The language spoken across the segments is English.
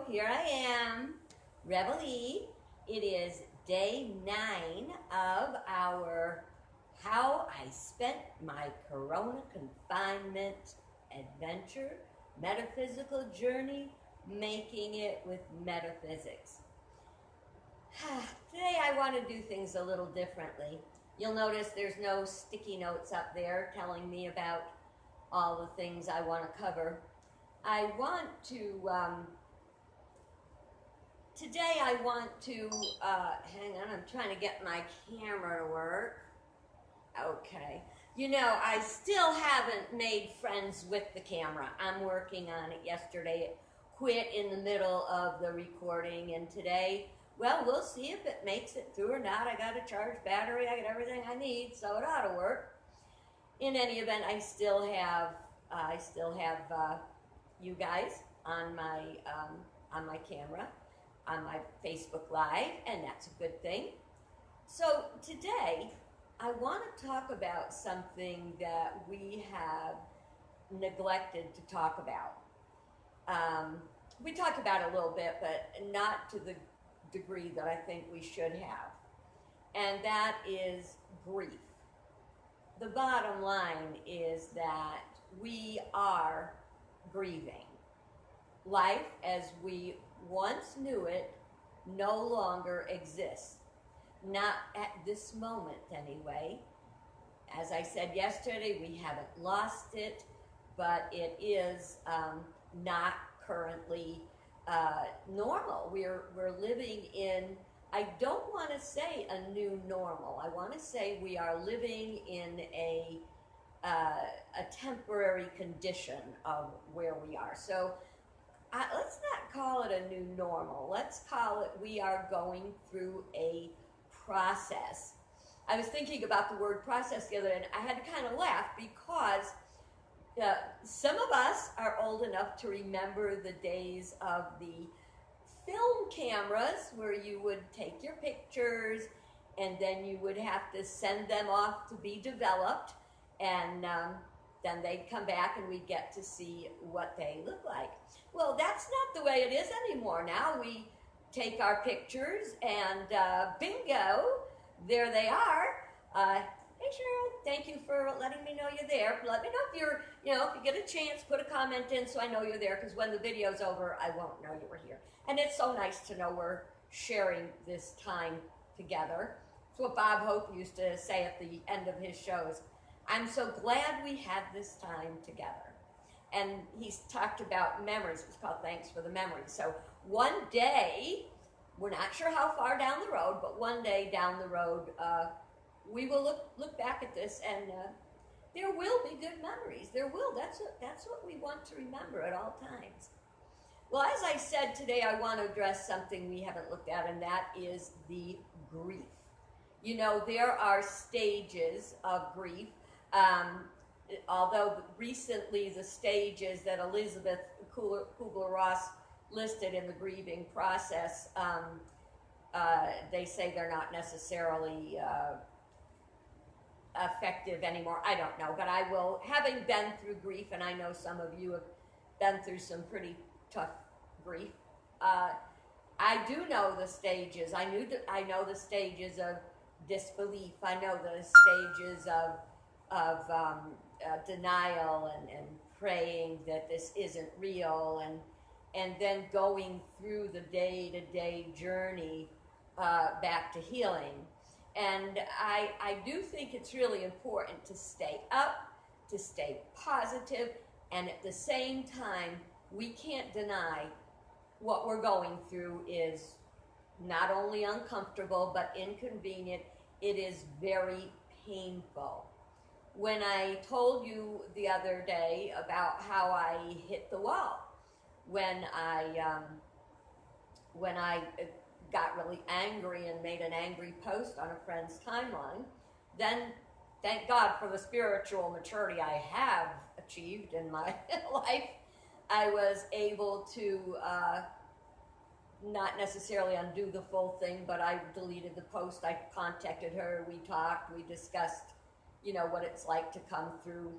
here I am, Reveille. It is day 9 of our How I Spent My Corona Confinement Adventure, Metaphysical Journey, Making It with Metaphysics. Today I want to do things a little differently. You'll notice there's no sticky notes up there telling me about all the things I want to cover. I want to, today I want to, hang on, I'm trying to get my camera to work. Okay. You know, I still haven't made friends with the camera. I'm working on it. Yesterday it quit in the middle of the recording, and today, well, we'll see if it makes it through or not. I got a charged battery, I got everything I need, so it ought to work. In any event, I still have you guys on my camera, on my Facebook Live, and that's a good thing. So today, I want to talk about something that we have neglected to talk about. We talked about it a little bit, but not to the degree that I think we should have, and that is grief. The bottom line is that we are grieving. Life as we once knew it no longer exists. Not at this moment anyway. As I said yesterday, we haven't lost it, but it is not currently normal. We're living in, I don't want to say a new normal. I want to say we are living in a temporary condition of where we are. So let's not call it a new normal. Let's call it we are going through a process. I was thinking about the word process the other day, and I had to kind of laugh because some of us are old enough to remember the days of the film cameras where you would take your pictures and then you would have to send them off to be developed, and then they'd come back and we'd get to see what they look like. Well, that's not the way it is anymore. Now we take our pictures and bingo, there they are. Hey Cheryl, thank you for letting me know you're there. Let me know if you're, if you get a chance, put a comment in so I know you're there, because when the video's over, I won't know you were here. And it's so nice to know we're sharing this time together. It's what Bob Hope used to say at the end of his shows. I'm so glad we had this time together. And he's talked about memories. It's called Thanks for the Memories. So one day, we're not sure how far down the road, but one day down the road, we will look back at this, and there will be good memories. There will. That's what we want to remember at all times. Well, as I said, today I want to address something we haven't looked at, and that is the grief. You know, there are stages of grief. Although recently the stages that Elizabeth Kubler-Ross listed in the grieving process, they say they're not necessarily effective anymore. I don't know, but I will, having been through grief, and I know some of you have been through some pretty tough grief, I do know the stages. I know the stages of disbelief. I know the stages of denial and praying that this isn't real, and then going through the day-to-day journey back to healing. And I do think it's really important to stay up, to stay positive, and at the same time, we can't deny what we're going through is not only uncomfortable, but inconvenient. It is very painful. When I told you the other day about how I hit the wall, when I got really angry and made an angry post on a friend's timeline, then thank God for the spiritual maturity I have achieved in my life, I was able to not necessarily undo the full thing, but I deleted the post. I contacted her, we talked, we discussed, what it's like to come through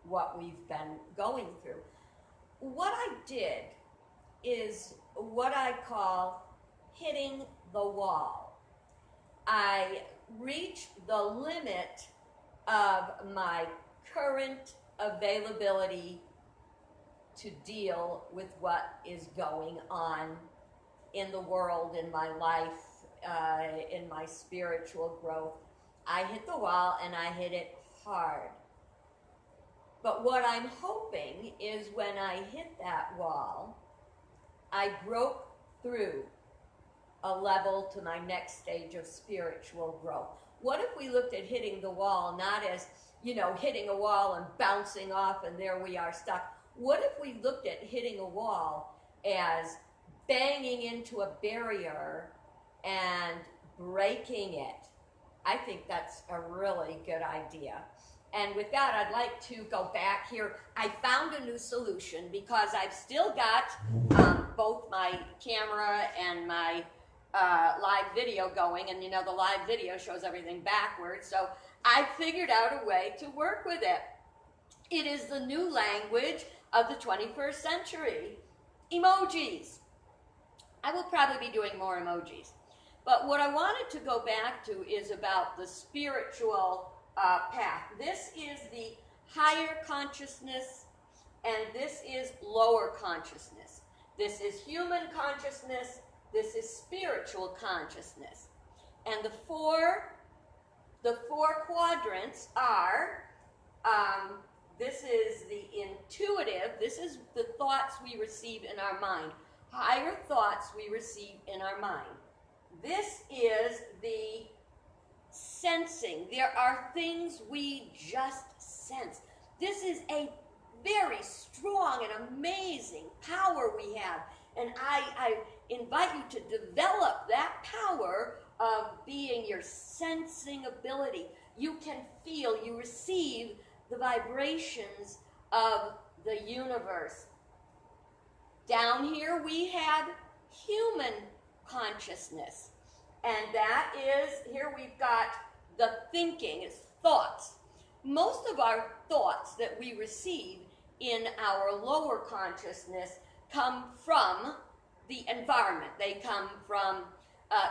what we've been going through. What I did is what I call hitting the wall. I reach the limit of my current availability to deal with what is going on in the world, in my life, in my spiritual growth. I hit the wall, and I hit it hard. But what I'm hoping is when I hit that wall, I broke through a level to my next stage of spiritual growth. What if we looked at hitting the wall not as, hitting a wall and bouncing off and there we are stuck? What if we looked at hitting a wall as banging into a barrier and breaking it? I think that's a really good idea. And with that, I'd like to go back here. I found a new solution because I've still got both my camera and my live video going, and the live video shows everything backwards, so I figured out a way to work with it. It is the new language of the 21st century, emojis. I will probably be doing more emojis, but what I wanted to go back to is about the spiritual path. This is the higher consciousness, and this is lower consciousness. This is human consciousness. This is spiritual consciousness. And the four quadrants are, this is the intuitive, this is the thoughts we receive in our mind. Higher thoughts we receive in our mind. This is the sensing. There are things we just sense. This is a very strong and amazing power we have. And I invite you to develop that power of being your sensing ability. You can feel, you receive the vibrations of the universe. Down here we have human consciousness. And that is, here we've got the thinking, it's thoughts. Most of our thoughts that we receive in our lower consciousness come from the environment. They come from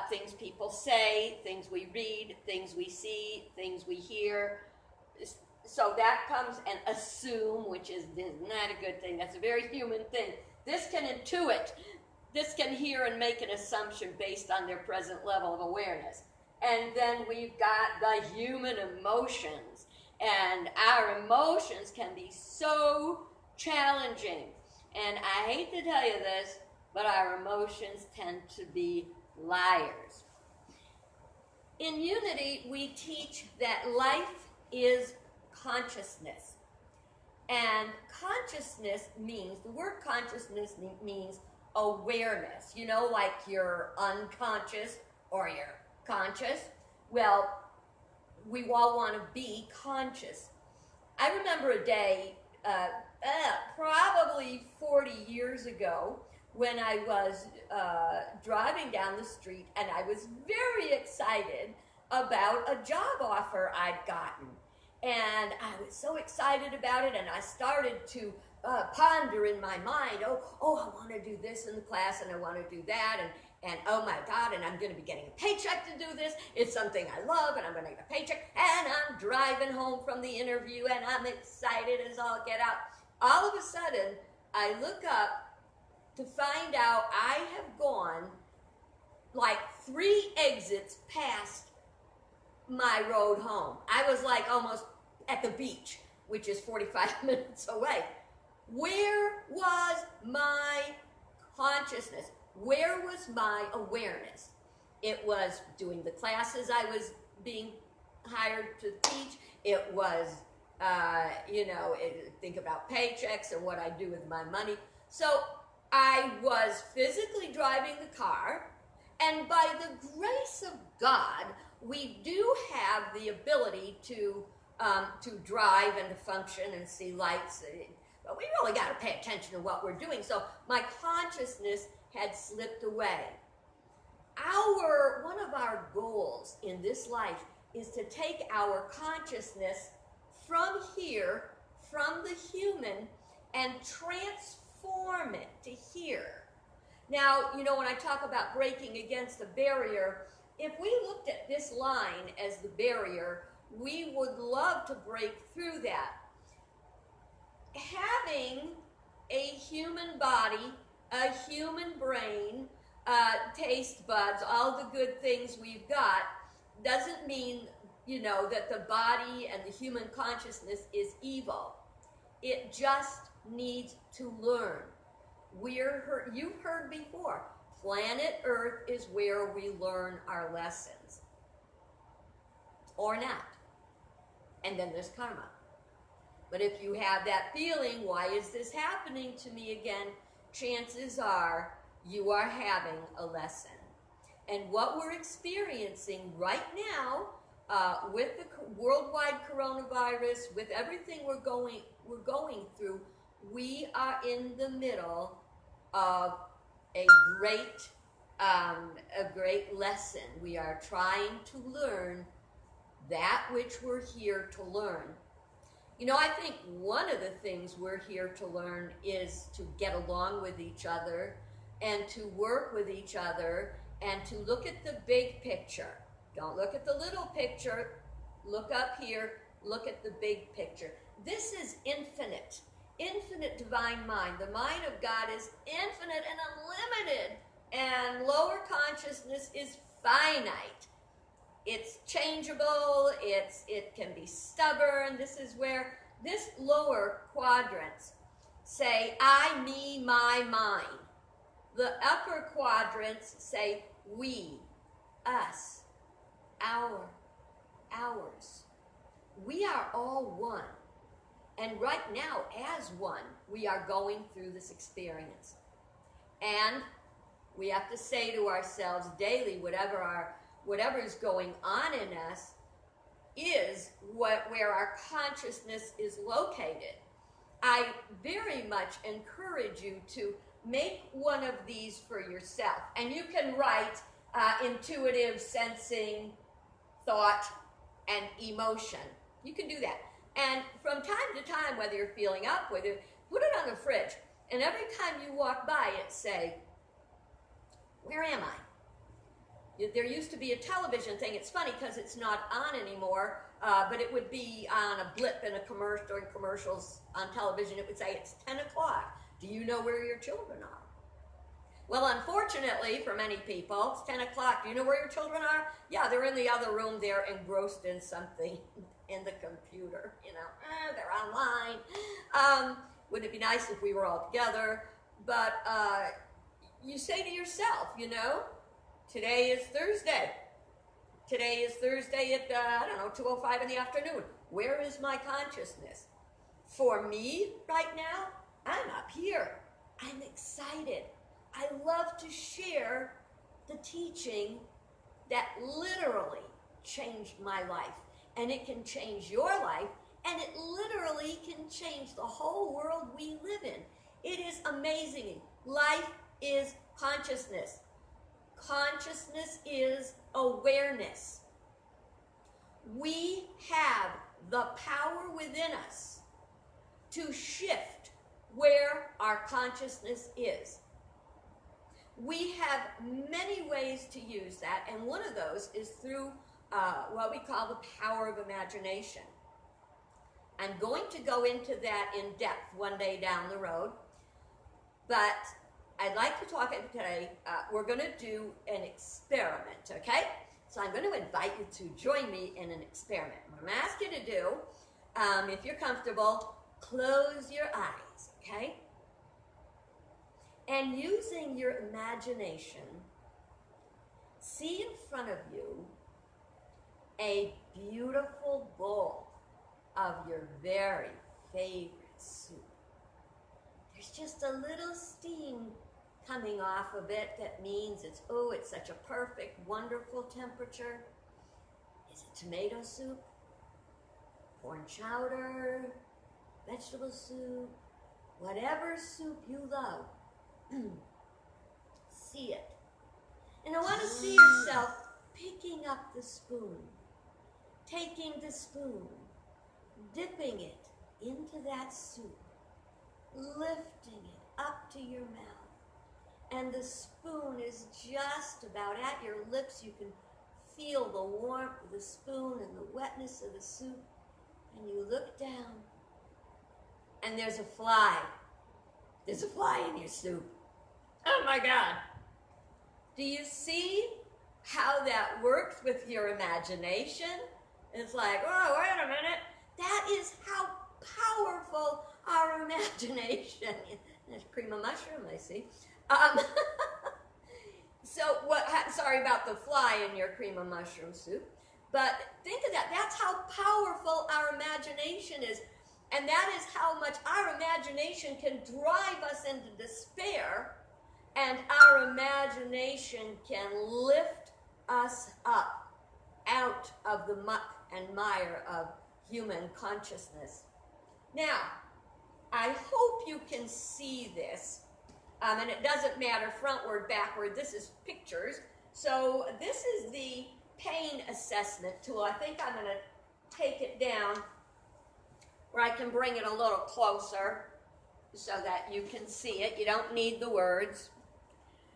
things people say, things we read, things we see, things we hear. So that comes, and assume, which is not a good thing. That's a very human thing. This can intuit. This can hear and make an assumption based on their present level of awareness. And then we've got the human emotions. And our emotions can be so challenging. And I hate to tell you this, but our emotions tend to be liars. In Unity, we teach that life is consciousness. And consciousness means, the word consciousness means awareness. Like you're unconscious or you're conscious. Well, we all want to be conscious. I remember a day, probably 40 years ago, when I was driving down the street, and I was very excited about a job offer I'd gotten. And I was so excited about it, and I started to ponder in my mind, I want to do this in the class, and I want to do that, and oh my God, and I'm going to be getting a paycheck to do this. It's something I love, and I'm going to get a paycheck, and I'm driving home from the interview, and I'm excited as all get out. All of a sudden, I look up to find out I have gone like 3 exits past my road home. I was like almost at the beach, which is 45 minutes away. Where was my consciousness? Where was my awareness? It was doing the classes I was being hired to teach. It was, think about paychecks and what I do with my money. So I was physically driving the car, and by the grace of God, we do have the ability to drive and to function and see lights. But we really got to pay attention to what we're doing. So my consciousness had slipped away. One of our goals in this life is to take our consciousness from here, from the human, and transform it to here. Now, you know, when I talk about breaking against a barrier, if we looked at this line as the barrier, we would love to break through that. Having a human body, a human brain, taste buds, all the good things we've got, doesn't mean, you know, that the body and the human consciousness is evil. It just needs to learn. You've heard before, planet Earth is where we learn our lessons. Or not. And then there's karma. But if you have that feeling, why is this happening to me again? Chances are you are having a lesson. And what we're experiencing right now, with the worldwide coronavirus, with everything we're going through, we are in the middle of a great lesson. We are trying to learn that which we're here to learn. You know, I think one of the things we're here to learn is to get along with each other and to work with each other and to look at the big picture. Don't look at the little picture. Look up here. Look at the big picture. This is infinite divine mind. The mind of God is infinite and unlimited, and lower consciousness is finite. It's changeable, it can be stubborn. This is where this lower quadrants say I, me, my, mine. The upper quadrants say we, us, our, ours. We are all one. And right now, as one, we are going through this experience. And we have to say to ourselves daily, whatever is going on in us is where our consciousness is located. I very much encourage you to make one of these for yourself. And you can write intuitive, sensing, thought, and emotion. You can do that. And from time to time, whether you're feeling up, put it on the fridge. And every time you walk by it, say, where am I? There used to be a television thing. It's funny because it's not on anymore, but it would be on a blip in a commercial, during commercials on television. It would say, it's 10 o'clock. Do you know where your children are? Well, unfortunately, for many people, it's 10 o'clock. Do you know where your children are? Yeah, they're in the other room. They're engrossed in something in the computer. You know, they're online. Wouldn't it be nice if we were all together? But you say to yourself, you know, today is Thursday. Today is Thursday at, 2:05 in the afternoon. Where is my consciousness? For me, right now, I'm up here. I'm excited. I love to share the teaching that literally changed my life. And it can change your life, and it literally can change the whole world we live in. It is amazing. Life is consciousness. Consciousness is awareness. We have the power within us to shift where our consciousness is. We have many ways to use that, and one of those is through what we call the power of imagination. I'm going to go into that in depth one day down the road, but I'd like to talk today, we're going to do an experiment, okay? So I'm going to invite you to join me in an experiment. What I'm going to ask you to do, if you're comfortable, close your eyes, okay? And using your imagination, see in front of you a beautiful bowl of your very favorite soup. There's just a little steam coming off of it that means it's such a perfect, wonderful temperature. Is it tomato soup, corn chowder, vegetable soup, whatever soup you love? See it. And I want to see yourself picking up the spoon, taking the spoon, dipping it into that soup, lifting it up to your mouth, and the spoon is just about at your lips. You can feel the warmth of the spoon and the wetness of the soup, and you look down, and there's a fly. There's a fly in your soup. Oh my God. Do you see how that works with your imagination? It's like, oh, wait a minute. That is how powerful our imagination is. There's cream of mushroom, I see. So sorry about the fly in your cream of mushroom soup. But think of that. That's how powerful our imagination is. And that is how much our imagination can drive us into despair. And our imagination can lift us up out of the muck and mire of human consciousness. Now, I hope you can see this. And it doesn't matter frontward, backward. This is pictures. So this is the pain assessment tool. I think I'm going to take it down where I can bring it a little closer so that you can see it. You don't need the words.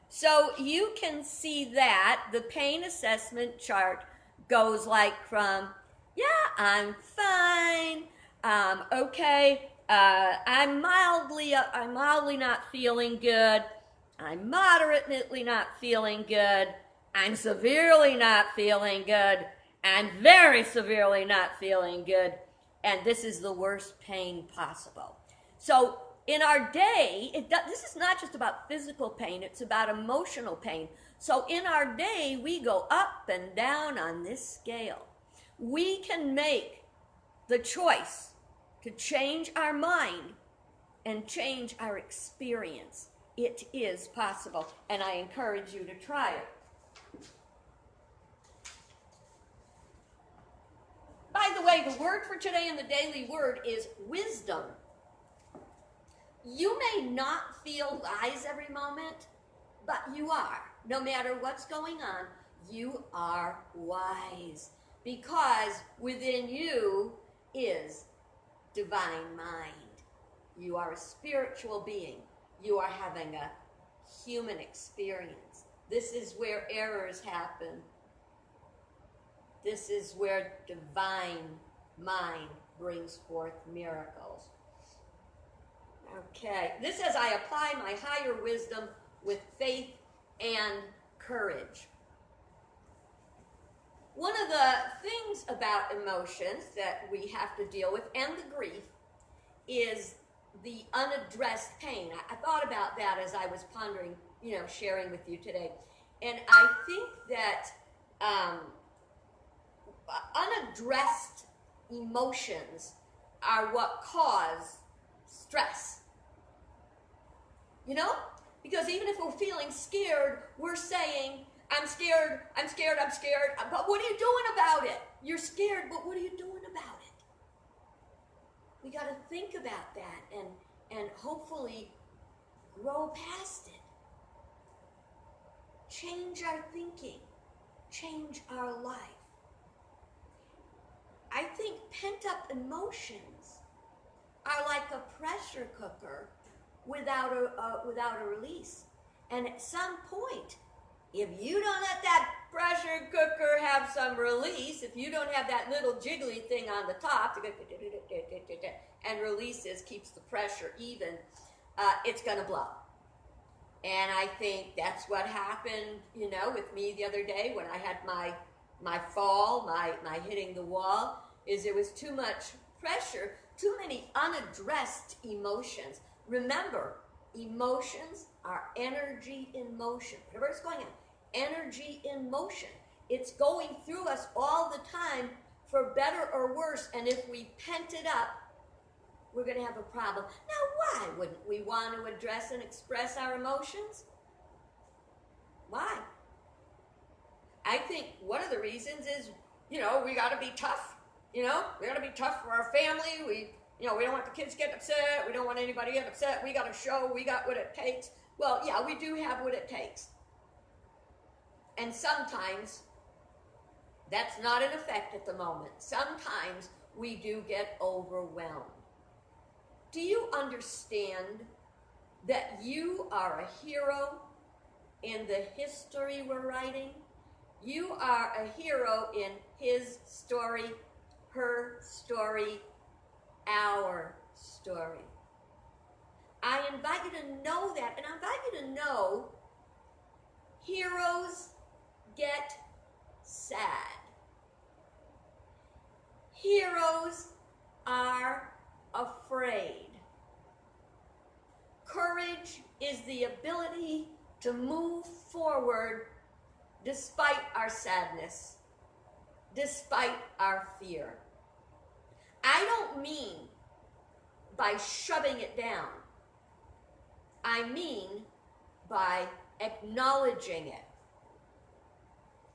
So you can see that the pain assessment chart goes like from, yeah, I'm fine, okay, I'm mildly not feeling good, I'm moderately not feeling good, I'm severely not feeling good, and very severely not feeling good, and this is the worst pain possible. So in our day, this is not just about physical pain, it's about emotional pain. So in our day, we go up and down on this scale. We can make the choice to change our mind and change our experience. It is possible, and I encourage you to try it. By the way, the word for today in the daily word is wisdom. You may not feel wise every moment, but you are. No matter what's going on, you are wise, because within you is divine mind. You are a spiritual being. You are having a human experience. This is where errors happen. This is where divine mind brings forth miracles. Okay, this says, I apply my higher wisdom with faith and courage. One of the things about emotions that we have to deal with, and the grief, is the unaddressed pain. I thought about that as I was pondering, sharing with you today. And I think that unaddressed emotions are what cause stress. Because even if we're feeling scared, we're saying, I'm scared, I'm scared, I'm scared, but what are you doing about it? You're scared, but what are you doing about it? We got to think about that and hopefully grow past it. Change our thinking, change our life. I think pent-up emotions are like a pressure cooker without a release. And at some point, if you don't let that pressure cooker have some release, if you don't have that little jiggly thing on the top, and releases, keeps the pressure even, it's going to blow. And I think that's what happened, with me the other day when I had my fall, my hitting the wall, is there was too much pressure, too many unaddressed emotions. Remember, emotions are energy in motion. Whatever is going on, energy in motion. It's going through us all the time, for better or worse, and if we pent it up, we're going to have a problem. Now, why wouldn't we want to address and express our emotions? Why? I think one of the reasons is, we got to be tough. We got to be tough for our family. We don't want the kids getting upset. We don't want anybody getting upset. We got to show we got what it takes. Well, yeah, we do have what it takes. And sometimes that's not in effect at the moment. Sometimes we do get overwhelmed. Do you understand that you are a hero in the history we're writing. You are a hero in his story, her story, our story. I invite you to know that, and I invite you to know heroes get sad. Heroes are afraid. Courage is the ability to move forward despite our sadness, despite our fear. I don't mean by shoving it down. I mean by acknowledging it.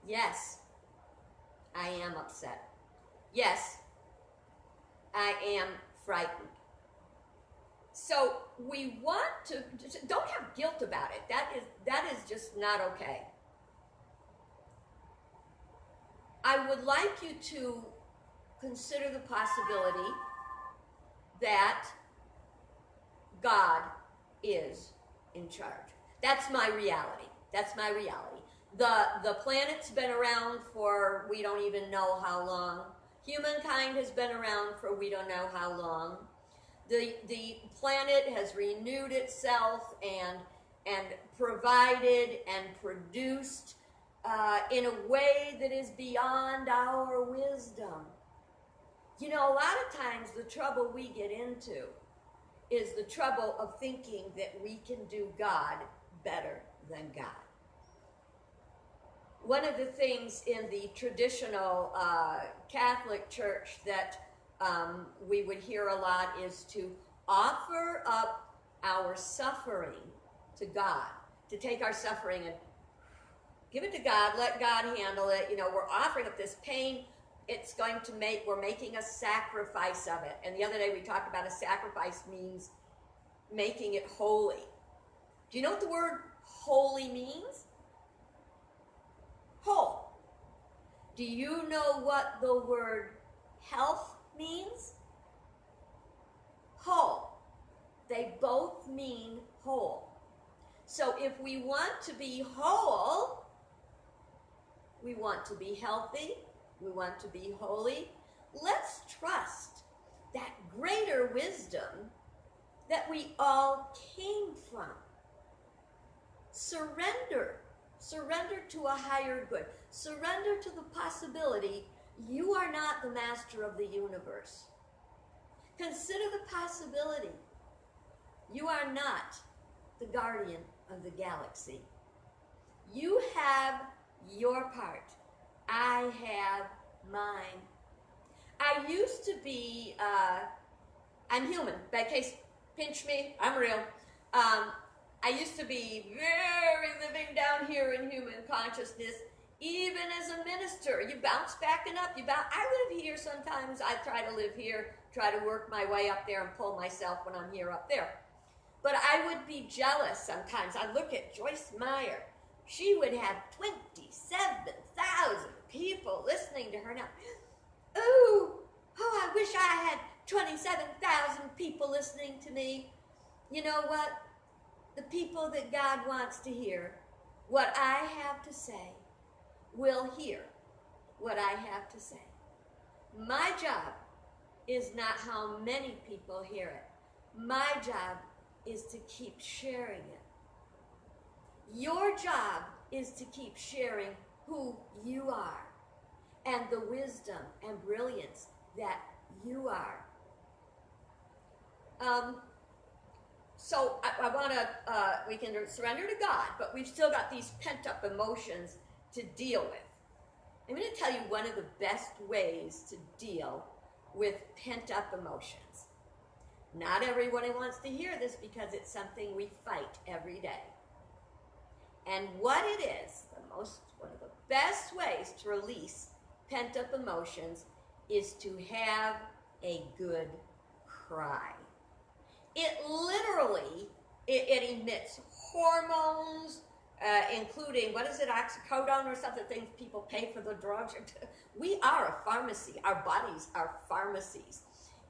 Yes, I am upset. Yes, I am frightened. So we want to, don't have guilt about it. That is just not okay. I would like you to consider the possibility that God is in charge. That's my reality. That's my reality. The planet's been around for we don't even know how long. Humankind has been around for we don't know how long. The planet has renewed itself and provided and produced in a way that is beyond our wisdom. You know, a lot of times the trouble we get into is the trouble of thinking that we can do God better than God. One of the things in the traditional Catholic Church that we would hear a lot is to offer up our suffering to God, to take our suffering and give it to God, let God handle it. You know, we're offering up this pain. It's going to we're making a sacrifice of it. And the other day we talked about a sacrifice means making it holy. Do you know what the word holy means? Whole. Do you know what the word health means? Whole. They both mean whole. So if we want to be whole, we want to be healthy, we want to be holy, let's trust that greater wisdom that we all came from. Surrender to a higher good. Surrender to the possibility you are not the master of the universe. Consider the possibility you are not the guardian of the galaxy. You have your part. I have mine. I used to be, I'm human. Bad case, pinch me, I'm real. I used to be very living down here in human consciousness, even as a minister. You bounce back and up. I live here sometimes. I try to live here, try to work my way up there and pull myself when I'm here up there. But I would be jealous sometimes. I'd look at Joyce Meyer. She would have 27,000 people listening to her now. Oh, I wish I had 27,000 people listening to me. You know what? The people that God wants to hear what I have to say will hear what I have to say. My job is not how many people hear it. My job is to keep sharing it. Your job is to keep sharing who you are and the wisdom and brilliance that you are. So I want to, we can surrender to God, but we've still got these pent-up emotions to deal with. I'm going to tell you one of the best ways to deal with pent-up emotions. Not everyone wants to hear this because it's something we fight every day. And what it is, one of the best ways to release pent-up emotions is to have a good cry. It literally, it emits hormones, including, what is it, oxycodone or something, things people pay for the drugs. We are a pharmacy. Our bodies are pharmacies.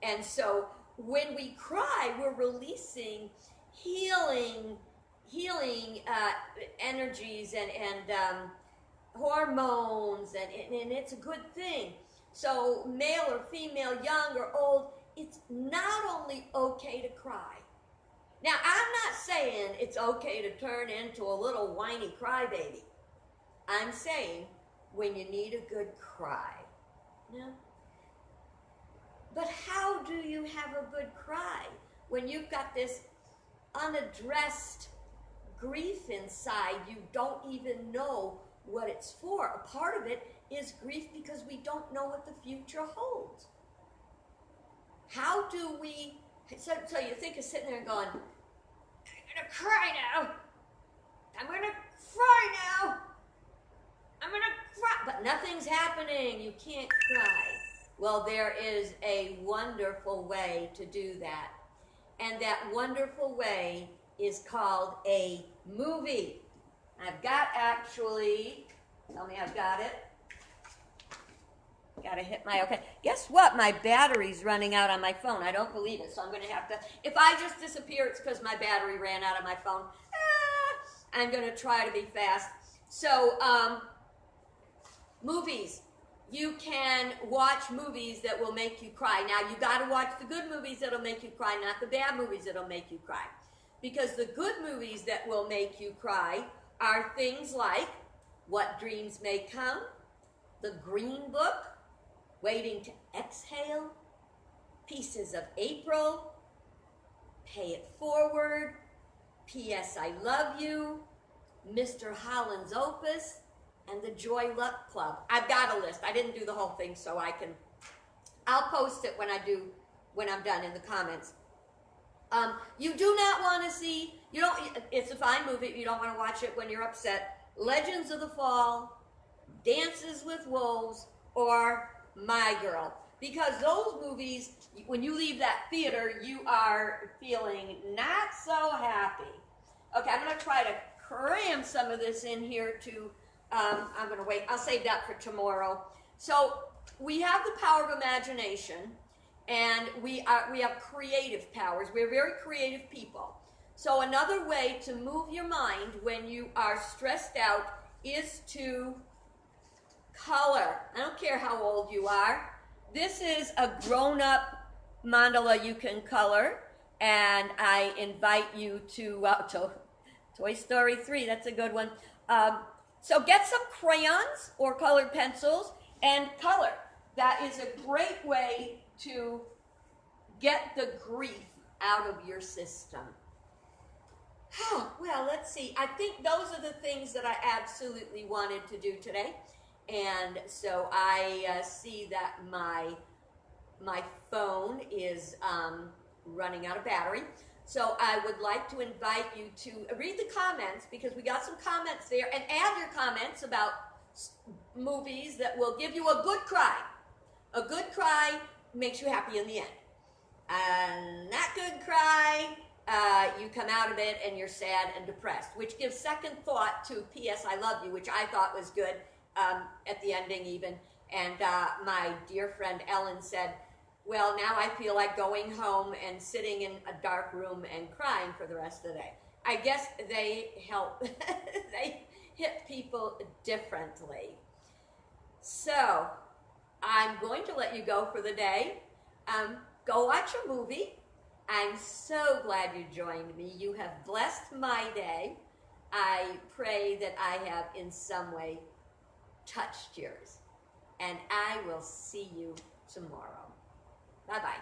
And so when we cry, we're releasing healing healing energies and hormones, and it's a good thing. So male or female, young or old, it's not only okay to cry. Now, I'm not saying it's okay to turn into a little whiny crybaby. I'm saying when you need a good cry. No? But how do you have a good cry when you've got this unaddressed grief inside? You don't even know what it's for. A part of it is grief because we don't know what the future holds. How do we, so you think of sitting there and going, I'm going to cry now. I'm going to cry now. I'm going to cry. But nothing's happening. You can't cry. Well, there is a wonderful way to do that. And that wonderful way is called a movie. I've got actually, tell me I've got it. Got to hit my, okay. Guess what? My battery's running out on my phone. I don't believe it, so I'm going to have to, if I just disappear, it's because my battery ran out on my phone. I'm going to try to be fast. So, movies. You can watch movies that will make you cry. Now, you got to watch the good movies that'll make you cry, not the bad movies that'll make you cry. Because the good movies that will make you cry are things like What Dreams May Come, The Green Book, Waiting to Exhale, Pieces of April, Pay It Forward, P.S. I Love You, Mr. Holland's Opus, and the Joy Luck Club. I've got a list. I didn't do the whole thing, so I'll post it when I'm done in the comments. You do not want to see, it's a fine movie if you don't want to watch it when you're upset. Legends of the Fall, Dances with Wolves, or My Girl. Because those movies, when you leave that theater, you are feeling not so happy. Okay, I'm going to try to cram some of this in here to, I'm going to wait. I'll save that for tomorrow. So we have the power of imagination, and we have creative powers. We're very creative people. So another way to move your mind when you are stressed out is to color. I don't care how old you are. This is a grown-up mandala you can color, and I invite you to Toy Story 3. That's a good one. So get some crayons or colored pencils and color. That is a great way to get the grief out of your system. Well, let's see. I think those are the things that I absolutely wanted to do today. And so I see that my phone is running out of battery. So I would like to invite you to read the comments, because we got some comments there, and add your comments about movies that will give you a good cry. A good cry makes you happy in the end. A not good cry, you come out of it and you're sad and depressed, which gives second thought to P.S. I Love You, which I thought was good at the ending even. And my dear friend Ellen said, well, now I feel like going home and sitting in a dark room and crying for the rest of the day. I guess they help, they hit people differently. So I'm going to let you go for the day. Go watch a movie. I'm so glad you joined me. You have blessed my day. I pray that I have in some way touched yours. And I will see you tomorrow. Bye-bye.